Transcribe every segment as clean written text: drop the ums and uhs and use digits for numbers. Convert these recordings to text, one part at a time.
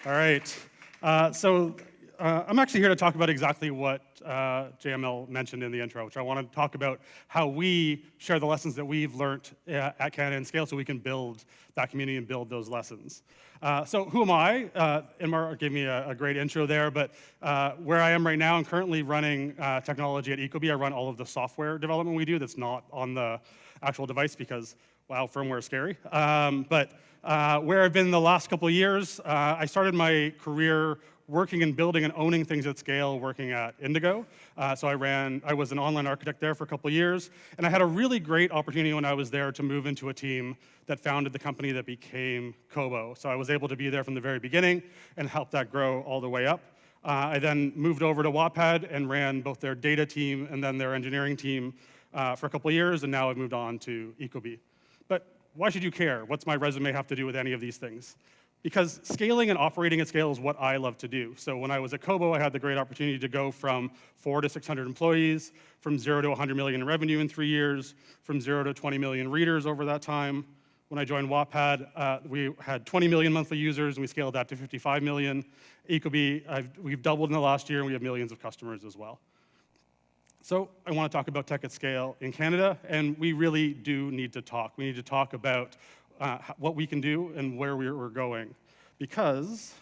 All right. I'm actually here to talk about exactly what JML mentioned in the intro, which I want to talk about how we share the lessons that we've learned at Canada and Scale so we can build that community and build those lessons. So who am I? Inmar gave me a great intro there, but where I am right now, I'm currently running technology at Ecobee. I run all of the software development we do that's not on the actual device because, wow, firmware is scary. Where I've been the last couple of years, I started my career working and building and owning things at scale, working at Indigo. I was an online architect there for a couple of years, and I had a really great opportunity when I was there to move into a team that founded the company that became Kobo. So I was able to be there from the very beginning and help that grow all the way up. I then moved over to Wattpad and ran both their data team and then their engineering team for a couple of years, and now I've moved on to Ecobee. But why should you care? What's my resume have to do with any of these things? Because scaling and operating at scale is what I love to do. So when I was at Kobo, I had the great opportunity to go from 400 to 600 employees, from 0 to 100 million in revenue in 3 years, from 0 to 20 million readers over that time. When I joined Wattpad, we had 20 million monthly users, and we scaled that to 55 million. Ecobee, we've doubled in the last year, and we have millions of customers as well. So I want to talk about tech at scale in Canada, and we really do need to talk. We need to talk about what we can do and where we're going, because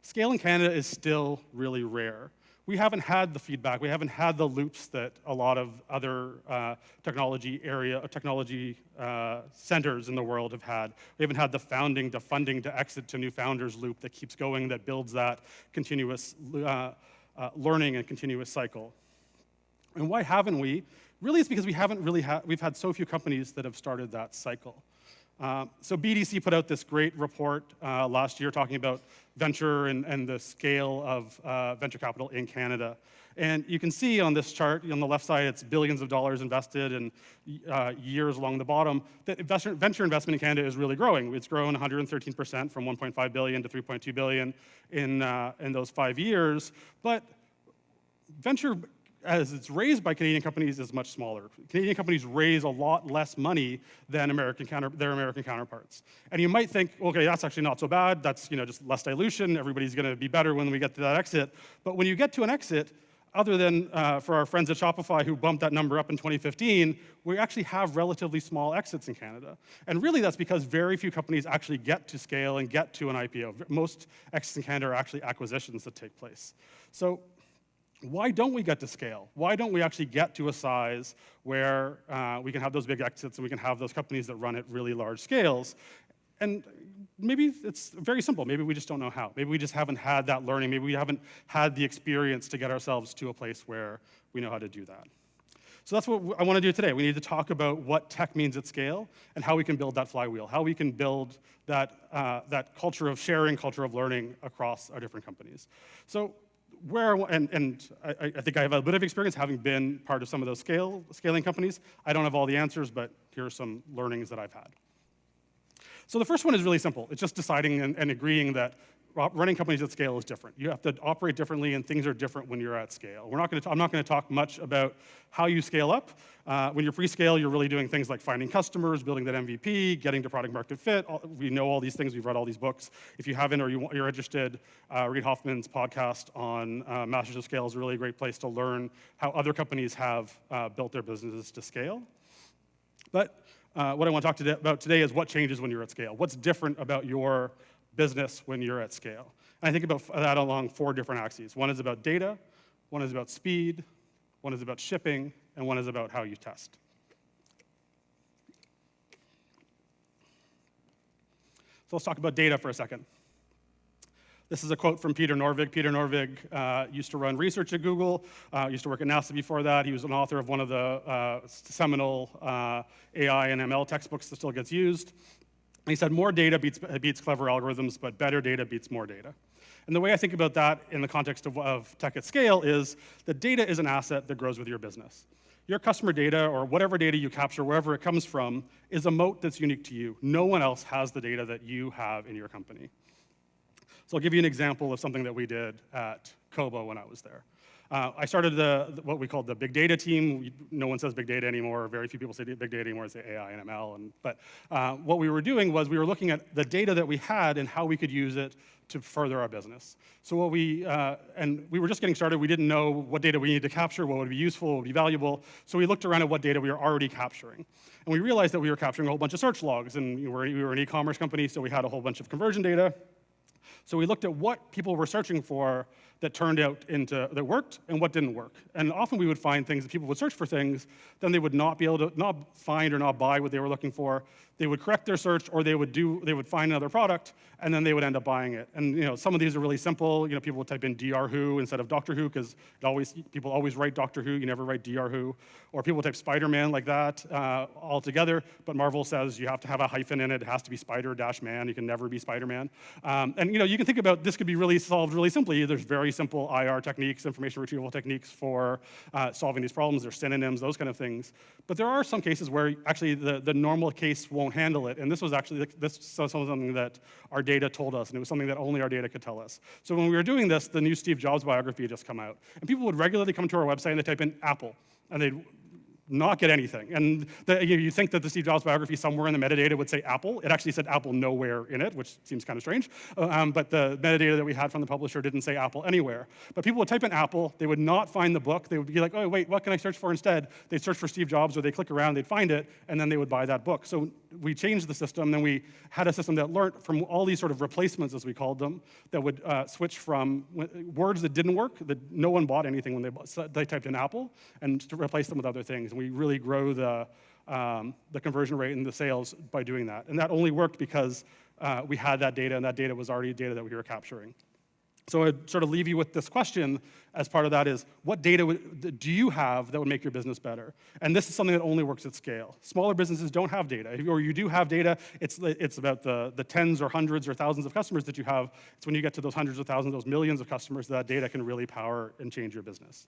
scale in Canada is still really rare. We haven't had the feedback, we haven't had the loops that a lot of other technology centers in the world have had. We haven't had the founding, the funding to exit to new founders loop that keeps going, that builds that continuous learning and continuous cycle. And why haven't we? Really, it's because we've had so few companies that have started that cycle. So BDC put out this great report last year talking about venture and the scale of venture capital in Canada. And you can see on this chart, on the left side, it's billions of dollars invested and years along the bottom, that venture investment in Canada is really growing. It's grown 113% from 1.5 billion to 3.2 billion in those 5 years. But venture, as it's raised by Canadian companies, is much smaller. Canadian companies raise a lot less money than their American counterparts. And you might think, okay, that's actually not so bad. That's just less dilution. Everybody's going to be better when we get to that exit. But when you get to an exit, other than for our friends at Shopify who bumped that number up in 2015, we actually have relatively small exits in Canada. And really that's because very few companies actually get to scale and get to an IPO. Most exits in Canada are actually acquisitions that take place. So why don't we get to scale? Why don't we actually get to a size where we can have those big exits and we can have those companies that run at really large scales? And maybe it's very simple. Maybe we just don't know how. Maybe we just haven't had that learning. Maybe we haven't had the experience to get ourselves to a place where we know how to do that. So that's what I want to do today. We need to talk about what tech means at scale and how we can build that flywheel, how we can build that culture of sharing, culture of learning across our different companies. So I think I have a bit of experience having been part of some of those scaling companies. I don't have all the answers, but here are some learnings that I've had. So the first one is really simple. It's just deciding and agreeing that running companies at scale is different. You have to operate differently, and things are different when you're at scale. I'm not going to talk much about how you scale up. When you're pre-scale, you're really doing things like finding customers, building that MVP, getting to product market fit. We know all these things. We've read all these books. If you haven't or you're interested, Reid Hoffman's podcast on Masters of Scale is a really great place to learn how other companies have built their businesses to scale. But what I want to talk about today is what changes when you're at scale. What's different about your business when you're at scale? And I think about that along 4 different axes. One is about data, one is about speed, one is about shipping, and one is about how you test. So let's talk about data for a second. This is a quote from Peter Norvig. Peter Norvig used to run research at Google, used to work at NASA before that. He was an author of one of the seminal AI and ML textbooks that still gets used. And he said, more data beats clever algorithms, but better data beats more data. And the way I think about that in the context of tech at scale is that data is an asset that grows with your business. Your customer data, or whatever data you capture, wherever it comes from, is a moat that's unique to you. No one else has the data that you have in your company. So I'll give you an example of something that we did at Kobo when I was there. I started what we called the big data team. No one says big data anymore. Very few people say big data anymore. They say AI and ML. But what we were doing was we were looking at the data that we had and how we could use it to further our business. So and we were just getting started. We didn't know what data we needed to capture, what would be useful, what would be valuable. So we looked around at what data we were already capturing. And we realized that we were capturing a whole bunch of search logs. And we were an e-commerce company, so we had a whole bunch of conversion data. So we looked at what people were searching for that turned out that worked and what didn't work. And often we would find things that people would search for things, then they would not be able to not find or not buy what they were looking for. They would correct their search, or they would find another product, and then they would end up buying it. And some of these are really simple. People would type in Dr. Who instead of Doctor Who, because people always write Doctor Who. You never write Dr. Who. Or people type Spider-Man like that all together. But Marvel says you have to have a hyphen in it. It has to be Spider-Man. You can never be Spider-Man. And you can think about this could be really solved really simply. There's very simple IR techniques, information retrieval techniques for solving these problems. There's synonyms, those kind of things. But there are some cases where actually the normal case won't handle it. And this was something that our data told us, and it was something that only our data could tell us. So when we were doing this, the new Steve Jobs biography had just come out. And people would regularly come to our website and they type in Apple, and they'd not get anything. And you think that the Steve Jobs biography somewhere in the metadata would say Apple. It actually said Apple nowhere in it, which seems kind of strange. But the metadata that we had from the publisher didn't say Apple anywhere. But people would type in Apple. They would not find the book. They would be like, oh, wait, what can I search for instead? They'd search for Steve Jobs, or they'd click around, they'd find it, and then they would buy that book. So we changed the system, and we had a system that learned from all these sort of replacements, as we called them, that would switch from words that didn't work, that no one bought anything when they typed in Apple, and to replace them with other things. And we really grow the conversion rate and the sales by doing that. And that only worked because we had that data, and that data was already data that we were capturing. So I'd sort of leave you with this question as part of that is, what data do you have that would make your business better? And this is something that only works at scale. Smaller businesses don't have data. Or you do have data, it's about the tens or hundreds or thousands of customers that you have. It's when you get to those hundreds of thousands, those millions of customers, that data can really power and change your business.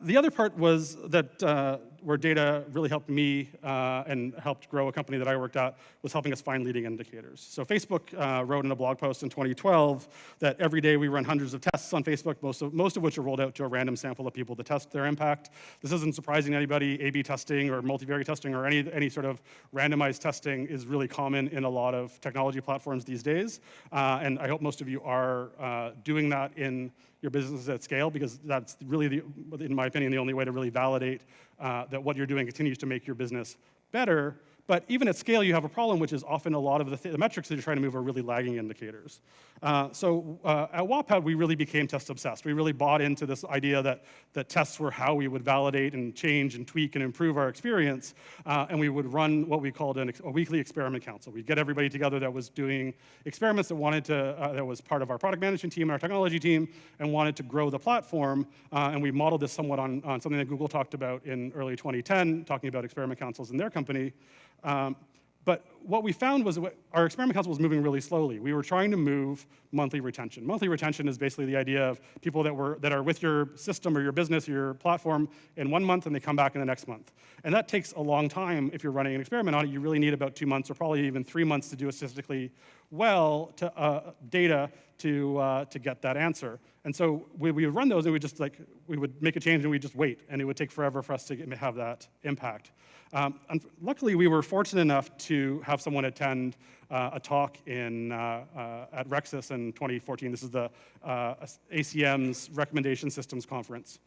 The other part was that where data really helped me and helped grow a company that I worked at was helping us find leading indicators. So Facebook wrote in a blog post in 2012 that every day we run hundreds of tests on Facebook, most of which are rolled out to a random sample of people to test their impact. This isn't surprising to anybody. A/B testing or multivariate testing or any sort of randomized testing is really common in a lot of technology platforms these days. And I hope most of you are doing that in your business at scale, because that's really, in my opinion, the only way to really validate that what you're doing continues to make your business better. But even at scale, you have a problem, which is often a lot of the metrics that you're trying to move are really lagging indicators. So at Wattpad, we really became test-obsessed. We really bought into this idea that tests were how we would validate and change and tweak and improve our experience. And we would run what we called a weekly experiment council. We'd get everybody together that was doing experiments that was part of our product management team and our technology team and wanted to grow the platform. And we modeled this somewhat on something that Google talked about in early 2010, talking about experiment councils in their company. But what we found was our experiment council was moving really slowly. We were trying to move monthly retention. Monthly retention is basically the idea of people that are with your system or your business or your platform in 1 month and they come back in the next month. And that takes a long time if you're running an experiment on it. You really need about 2 months or probably even 3 months to do it statistically well data to get that answer. And so we would run those and we would make a change and we'd just wait, and it would take forever for us to have that impact. And luckily, we were fortunate enough to have someone attend a talk at Rexus in 2014. This is the ACM's Recommendation Systems Conference.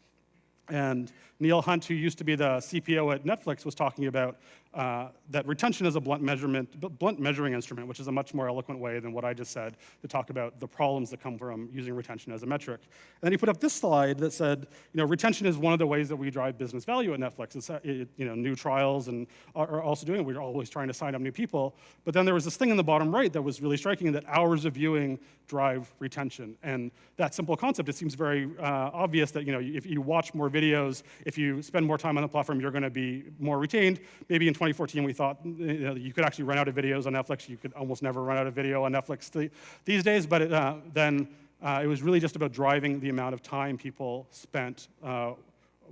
And Neil Hunt, who used to be the CPO at Netflix, was talking about that retention is a blunt measuring instrument, which is a much more eloquent way than what I just said to talk about the problems that come from using retention as a metric. And then he put up this slide that said, retention is one of the ways that we drive business value at Netflix. It's new trials and are also doing it. We're always trying to sign up new people. But then there was this thing in the bottom right that was really striking, that hours of viewing drive retention. And that simple concept, it seems very obvious that if you watch more videos, if you spend more time on the platform, you're going to be more retained. Maybe in 2014, we thought you could actually run out of videos on Netflix. You could almost never run out of video on Netflix these days. But then it was really just about driving the amount of time people spent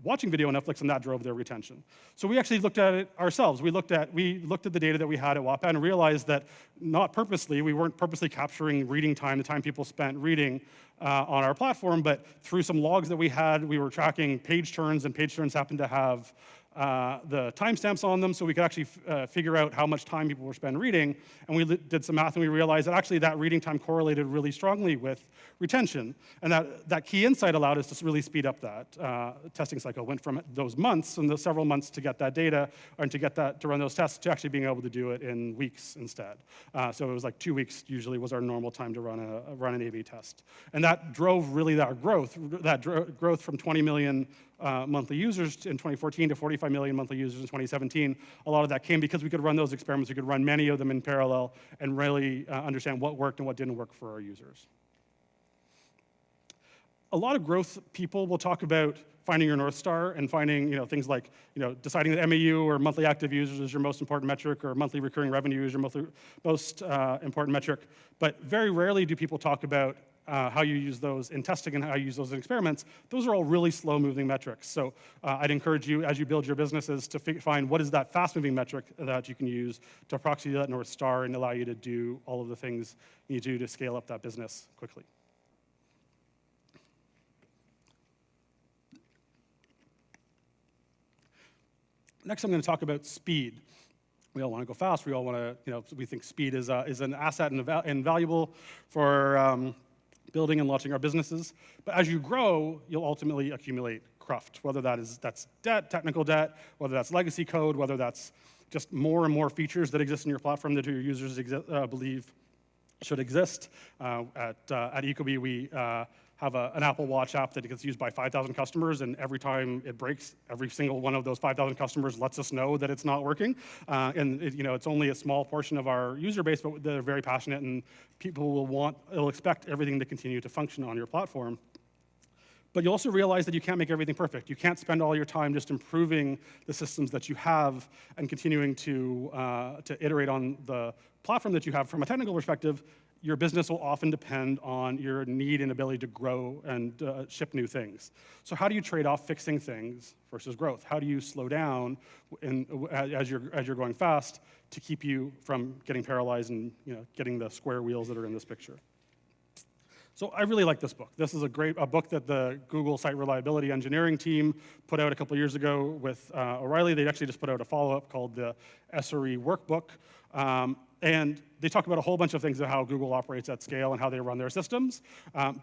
watching video on Netflix, and that drove their retention. So we actually looked at it ourselves. We looked at the data that we had at Wattpad and realized that we weren't purposely capturing reading time, the time people spent reading on our platform, but through some logs that we had, we were tracking page turns, and page turns happened to have the timestamps on them, so we could actually figure out how much time people were spending reading. And we did some math, and we realized that actually that reading time correlated really strongly with retention. And that key insight allowed us to really speed up that testing cycle. Went from those months and those several months to get that data, and to run those tests, to actually being able to do it in weeks instead. So it was like 2 weeks usually was our normal time to run an A/B test. And that drove really that growth from 20 million monthly users in 2014 to 45 million monthly users in 2017. A lot of that came because we could run those experiments. We could run many of them in parallel and really understand what worked and what didn't work for our users. A lot of growth people will talk about finding your North Star and finding things like deciding that MAU or monthly active users is your most important metric, or monthly recurring revenue is your most important metric. But very rarely do people talk about how you use those in testing and how you use those in experiments. Those are all really slow-moving metrics. So I'd encourage you, as you build your businesses, to find what is that fast-moving metric that you can use to proxy that North Star and allow you to do all of the things you need to do to scale up that business quickly. Next, I'm going to talk about speed. We all want to go fast. We all want to, we think speed is an asset and valuable for building and launching our businesses. But as you grow, you'll ultimately accumulate cruft, whether that's debt, technical debt, whether that's legacy code, whether that's just more and more features that exist in your platform that your users believe should exist. At Ecobee, we have an Apple Watch app that gets used by 5,000 customers, and every time it breaks, every single one of those 5,000 customers lets us know that it's not working. And it's only a small portion of our user base, but they're very passionate, and people will expect everything to continue to function on your platform. But you also realize that you can't make everything perfect. You can't spend all your time just improving the systems that you have and continuing to iterate on the platform that you have. From a technical perspective, your business will often depend on your need and ability to grow and ship new things. So how do you trade off fixing things versus growth? How do you slow down as you're going fast to keep you from getting paralyzed and getting the square wheels that are in this picture? So I really like this book. This is a book that the Google Site Reliability Engineering team put out a couple years ago with O'Reilly. They actually just put out a follow-up called the SRE Workbook. And they talk about a whole bunch of things of how Google operates at scale and how they run their systems.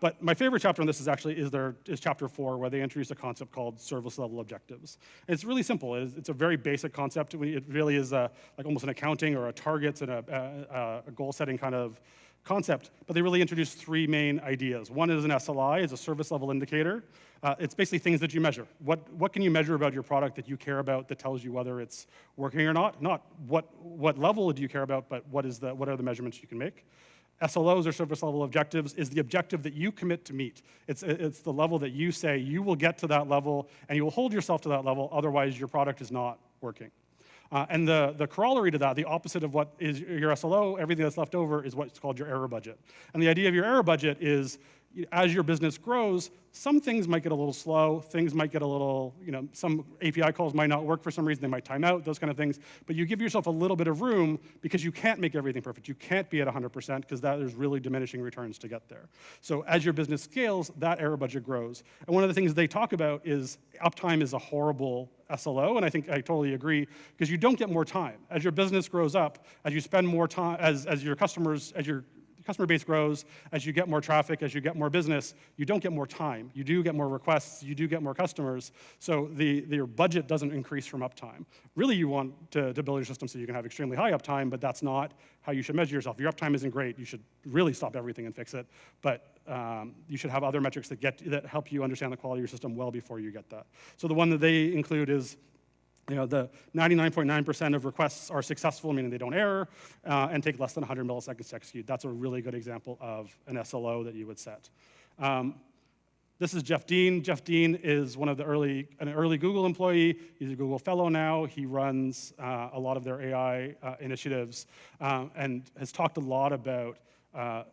But my favorite chapter on this is chapter 4, where they introduce a concept called service level objectives. And it's really simple. It's a very basic concept. It really is like almost an accounting or a targets and a goal setting kind of concept, but they really introduced 3 main ideas. One is an SLI, is a service level indicator. It's basically things that you measure. What can you measure about your product that you care about that tells you whether it's working or not? Not what level do you care about, but what are the measurements you can make? SLOs, or service level objectives, is the objective that you commit to meet. It's the level that you say you will get to that level and you will hold yourself to that level, otherwise your product is not working. And the corollary to that, the opposite of what is your SLO, everything that's left over is what's called your error budget. And the idea of your error budget is, as your business grows, some things might get a little slow, things might get a little, some API calls might not work for some reason, they might time out, those kind of things. But you give yourself a little bit of room because you can't make everything perfect. You can't be at 100% because there's really diminishing returns to get there. So as your business scales, that error budget grows. And one of the things they talk about is uptime is a horrible SLO, and I think I totally agree, because you don't get more time. As your business grows up, as you spend more time, as your customer base grows, as you get more traffic, as you get more business, you don't get more time. You do get more requests, you do get more customers, so your budget doesn't increase from uptime. Really, you want to build your system so you can have extremely high uptime, but that's not how you should measure yourself. If your uptime isn't great, you should really stop everything and fix it, but you should have other metrics that help you understand the quality of your system well before you get that. So the one that they include is the 99.9% of requests are successful, meaning they don't error, and take less than 100 milliseconds to execute. That's a really good example of an SLO that you would set. This is Jeff Dean. Jeff Dean is an early Google employee. He's a Google fellow now. He runs a lot of their AI initiatives and has talked a lot about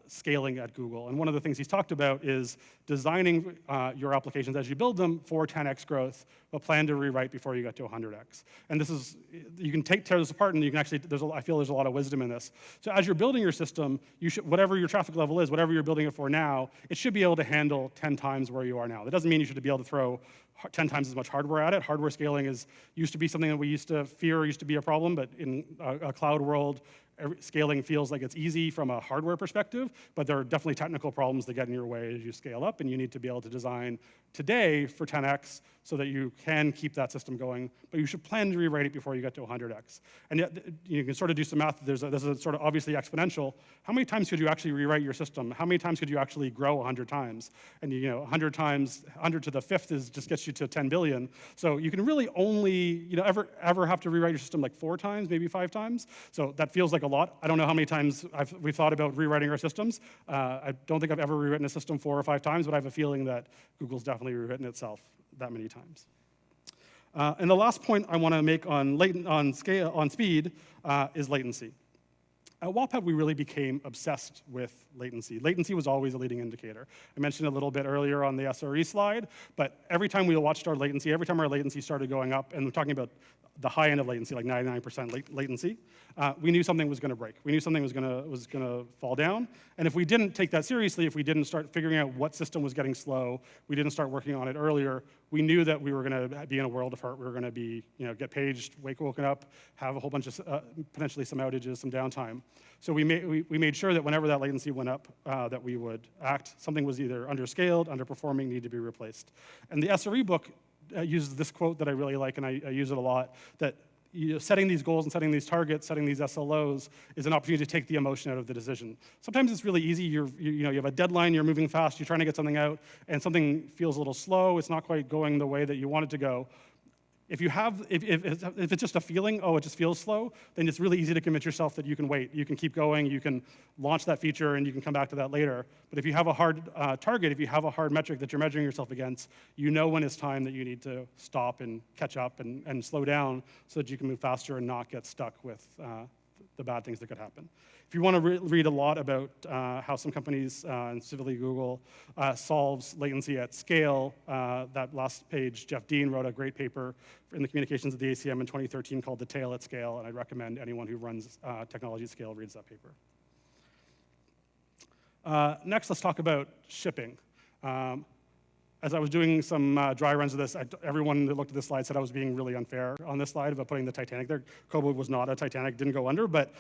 scaling at Google. And one of the things he's talked about is designing your applications as you build them for 10x growth, but plan to rewrite before you get to 100x. And this is, you can tear this apart, and you can actually, I feel there's a lot of wisdom in this. So as you're building your system, you should, whatever your traffic level is, whatever you're building it for now, it should be able to handle 10 times where you are now. That doesn't mean you should be able to throw 10 times as much hardware at it. Hardware scaling used to be something that we used to fear, used to be a problem, but in a cloud world, scaling feels like it's easy from a hardware perspective, but there are definitely technical problems that get in your way as you scale up, and you need to be able to design today for 10x so that you can keep that system going, but you should plan to rewrite it before you get to 100x. And yet, you can sort of do some math. This is sort of obviously exponential. How many times could you actually rewrite your system? How many times could you actually grow 100 times? And 100 times, 100 to the fifth just gets you to 10 billion. So you can really only ever have to rewrite your system like 4 times, maybe 5 times. So that feels like a lot. I don't know how many times we've thought about rewriting our systems. I don't think I've ever rewritten a system 4 or 5 times, but I have a feeling that Google's definitely rewritten itself that many times. And the last point I want to make on speed is latency. At Wattpad, we really became obsessed with latency. Latency was always a leading indicator. I mentioned a little bit earlier on the SRE slide, but every time we watched our latency, every time our latency started going up, and we're talking about the high end of latency, like 99% latency, we knew something was going to break. We knew something was going to fall down. And if we didn't take that seriously, if we didn't start figuring out what system was getting slow, we didn't start working on it earlier, we knew that we were going to be in a world of hurt. We were going to be, get paged, woken up, have a whole bunch of potentially some outages, some downtime. So we made sure that whenever that latency went up, that we would act. Something was either underscaled, underperforming, needed to be replaced. And the SRE book uses this quote that I really like, and I use it a lot, that setting these goals and setting these targets, setting these SLOs is an opportunity to take the emotion out of the decision. Sometimes it's really easy. You have a deadline, you're moving fast, you're trying to get something out, and something feels a little slow, it's not quite going the way that you want it to go. If it's just a feeling, it just feels slow, then it's really easy to convince yourself that you can wait. You can keep going, you can launch that feature, and you can come back to that later. But if you have a hard target, if you have a hard metric that you're measuring yourself against, you know when it's time that you need to stop and catch up and slow down so that you can move faster and not get stuck with the bad things that could happen. If you want to read a lot about how some companies, and specifically Google, solves latency at scale, that last page, Jeff Dean wrote a great paper in the communications of the ACM in 2013 called The Tail at Scale, and I'd recommend anyone who runs technology at scale reads that paper. Next, let's talk about shipping. As I was doing some dry runs of this, everyone that looked at this slide said I was being really unfair on this slide about putting the Titanic there. Ecobee was not a Titanic, didn't go under, but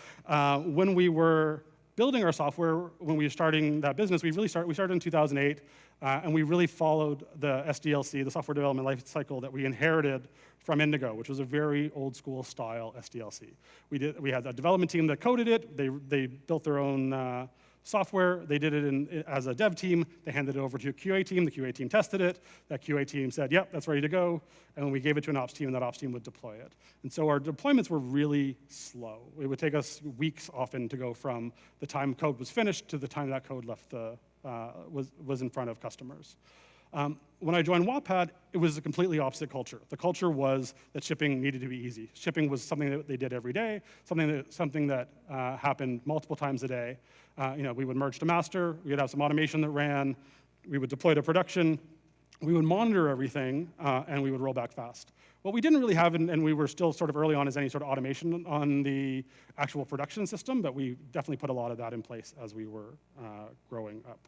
when we were building our software, when we were starting that business, we started in 2008, and we really followed the SDLC, the software development life cycle that we inherited from Indigo, which was a very old school style SDLC. We had a development team that coded it, they built their own software, they did it as a dev team, they handed it over to a QA team, the QA team tested it, that QA team said, yep, that's ready to go, and when we gave it to an ops team, and that ops team would deploy it. And so our deployments were really slow. It would take us weeks often to go from the time code was finished to the time that code left was in front of customers. When I joined Wattpad, it was a completely opposite culture. The culture was that shipping needed to be easy. Shipping was something that they did every day, something that happened multiple times a day. We would merge to master, we would have some automation that ran, we would deploy to production, we would monitor everything, and we would roll back fast. What we didn't really have, and we were still sort of early on, is any sort of automation on the actual production system, but we definitely put a lot of that in place as we were growing up.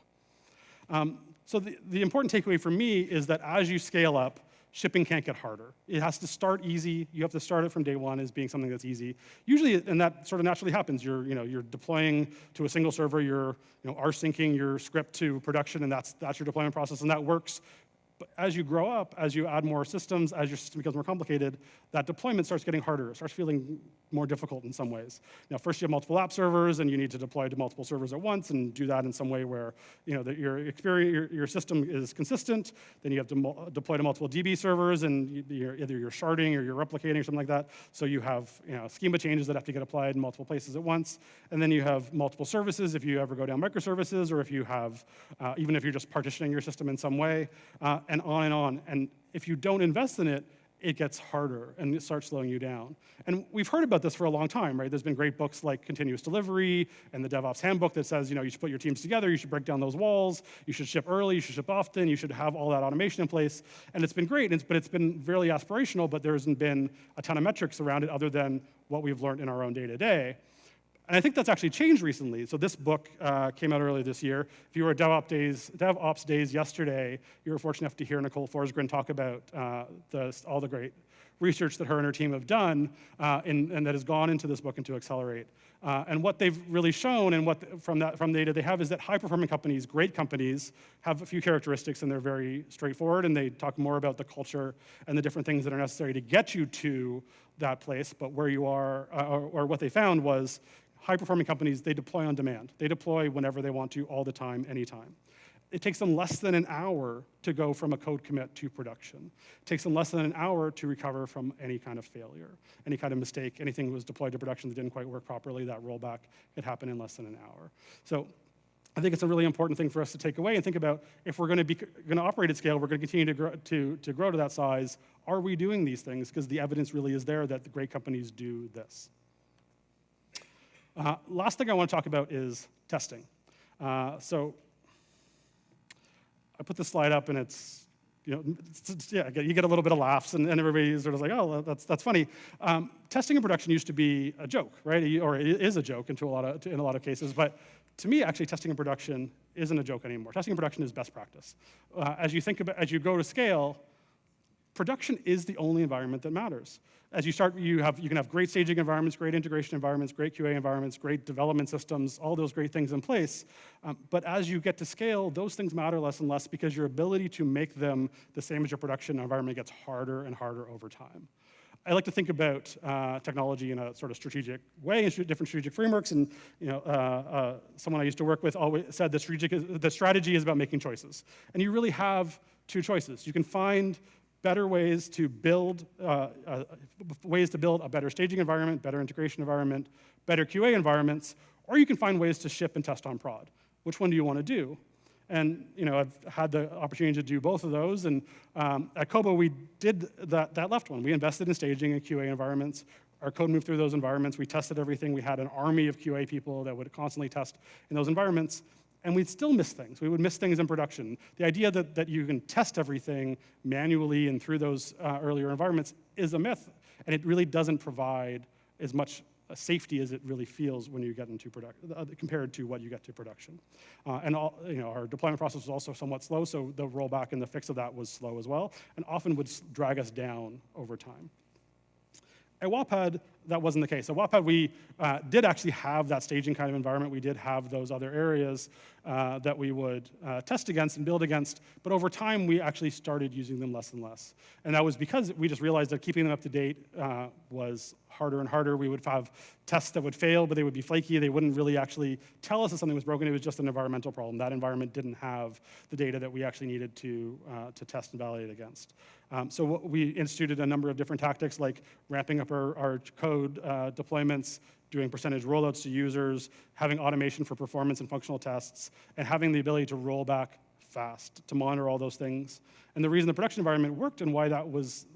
So the important takeaway for me is that as you scale up, shipping can't get harder. It has to start easy. You have to start it from day one as being something that's easy. Usually, and that sort of naturally happens. You're deploying to a single server. You're rsyncing your script to production, and that's your deployment process, and that works. But as you grow up, as you add more systems, as your system becomes more complicated, that deployment starts getting harder. It starts feeling more difficult in some ways. Now, first you have multiple app servers, and you need to deploy to multiple servers at once, and do that in some way where that your system is consistent. Then you have to deploy to multiple DB servers, and either you're sharding or you're replicating or something like that. So you have schema changes that have to get applied in multiple places at once. And then you have multiple services if you ever go down microservices, or if you have even if you're just partitioning your system in some way. And on and on. And if you don't invest in it, it gets harder and it starts slowing you down. And we've heard about this for a long time, right? There's been great books like Continuous Delivery and the DevOps Handbook that says, you should put your teams together, you should break down those walls, you should ship early, you should ship often, you should have all that automation in place. And it's been great, but it's been really aspirational, but there hasn't been a ton of metrics around it other than what we've learned in our own day-to-day. And I think that's actually changed recently. So this book came out earlier this year. If you were at DevOps Days yesterday, you were fortunate enough to hear Nicole Forsgren talk about all the great research that her and her team have done and that has gone into this book and to Accelerate. And what they've really shown and from the data they have is that high-performing companies, great companies, have a few characteristics and they're very straightforward, and they talk more about the culture and the different things that are necessary to get you to that place. But where you are, or what they found was, high-performing companies, they deploy on demand. They deploy whenever they want to, all the time, anytime. It takes them less than an hour to go from a code commit to production. It takes them less than an hour to recover from any kind of failure, any kind of mistake, anything that was deployed to production that didn't quite work properly, that rollback could happen in less than an hour. So I think it's a really important thing for us to take away and think about, if we're going to operate at scale, we're going to continue to grow to that size, are we doing these things? Because the evidence really is there that the great companies do this. Last thing I want to talk about is testing. So I put this slide up, and it's, you get a little bit of laughs, and everybody's sort of like, oh, that's funny. Testing in production used to be a joke, right? Or it is a joke in a lot of cases. But to me, actually, testing in production isn't a joke anymore. Testing in production is best practice. As you go to scale, production is the only environment that matters. As you start, you can have great staging environments, great integration environments, great QA environments, great development systems, all those great things in place. But as you get to scale, those things matter less and less because your ability to make them the same as your production environment gets harder and harder over time. I like to think about technology in a sort of strategic way, in different strategic frameworks. And someone I used to work with always said the strategy is about making choices. And you really have two choices. You can find better ways to build a better staging environment, better integration environment, better QA environments, or you can find ways to ship and test on prod. Which one do you want to do? And I've had the opportunity to do both of those. And at Ecobee, we did that left one. We invested in staging and QA environments. Our code moved through those environments. We tested everything. We had an army of QA people that would constantly test in those environments. And we'd still miss things. We would miss things in production. The idea that you can test everything manually and through those earlier environments is a myth, and it really doesn't provide as much safety as it really feels when you get into production, compared to what you get to production. Our deployment process was also somewhat slow, so the rollback and the fix of that was slow as well, and often would drag us down over time. At Wattpad, that wasn't the case. At Wattpad, we did actually have that staging kind of environment. We did have those other areas that we would test against and build against. But over time, we actually started using them less and less. And that was because we just realized that keeping them up to date was harder and harder. We would have tests that would fail, but they would be flaky. They wouldn't really actually tell us that something was broken. It was just an environmental problem. That environment didn't have the data that we actually needed to test and validate against. So we instituted a number of different tactics, like ramping up our code deployments, doing percentage rollouts to users, having automation for performance and functional tests, and having the ability to roll back fast to monitor all those things. And the reason the production environment worked and why that was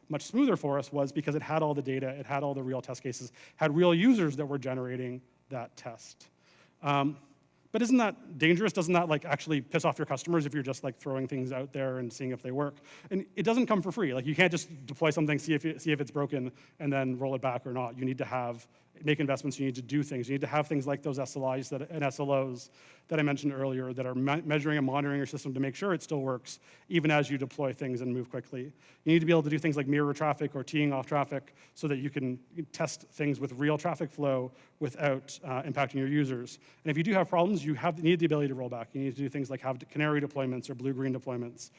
much smoother for us was because it had all the data, it had all the real test cases, had real users that were generating that test. But isn't that dangerous? Doesn't that actually piss off your customers if you're just throwing things out there and seeing if they work? And it doesn't come for free. You can't just deploy something, see if it's broken, and then roll it back or not. You need to make investments. You need to do things. You need to have things like those SLIs and SLOs that I mentioned earlier that are measuring and monitoring your system to make sure it still works, even as you deploy things and move quickly. You need to be able to do things like mirror traffic or teeing off traffic so that you can test things with real traffic flow without impacting your users. And if you do have problems, you need the ability to roll back. You need to do things like have canary deployments or blue-green deployments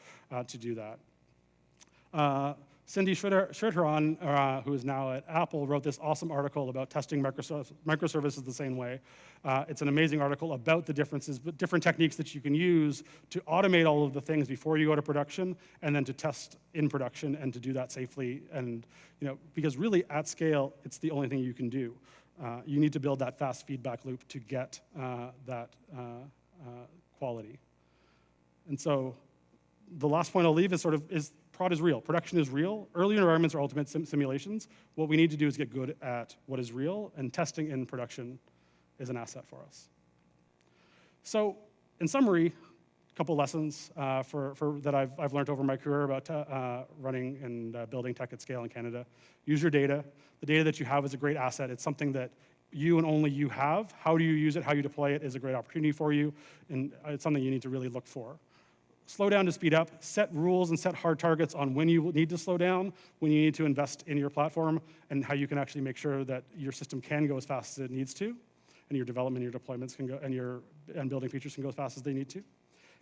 to do that. Cindy Sridharan, who is now at Apple, wrote this awesome article about testing microservices the same way. It's an amazing article about the differences, but different techniques that you can use to automate all of the things before you go to production, and then to test in production and to do that safely. And because really at scale, it's the only thing you can do. You need to build that fast feedback loop to get that quality. And so the last point I'll leave is Prod is real. Production is real. Early environments are ultimate simulations. What we need to do is get good at what is real, and testing in production is an asset for us. So, in summary, a couple lessons that I've learned over my career about running and building tech at scale in Canada. Use your data. The data that you have is a great asset. It's something that you and only you have. How do you use it, how you deploy it is a great opportunity for you, and it's something you need to really look for. Slow down to speed up. Set rules and set hard targets on when you need to slow down, when you need to invest in your platform, and how you can actually make sure that your system can go as fast as it needs to, and your development, your deployments can go, and building features can go as fast as they need to.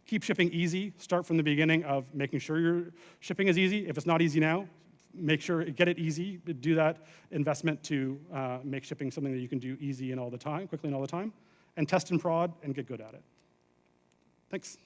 Keep shipping easy. Start from the beginning of making sure your shipping is easy. If it's not easy now, make sure, get it easy. Do that investment to make shipping something that you can do easy and all the time, quickly and all the time. And test and prod and get good at it. Thanks.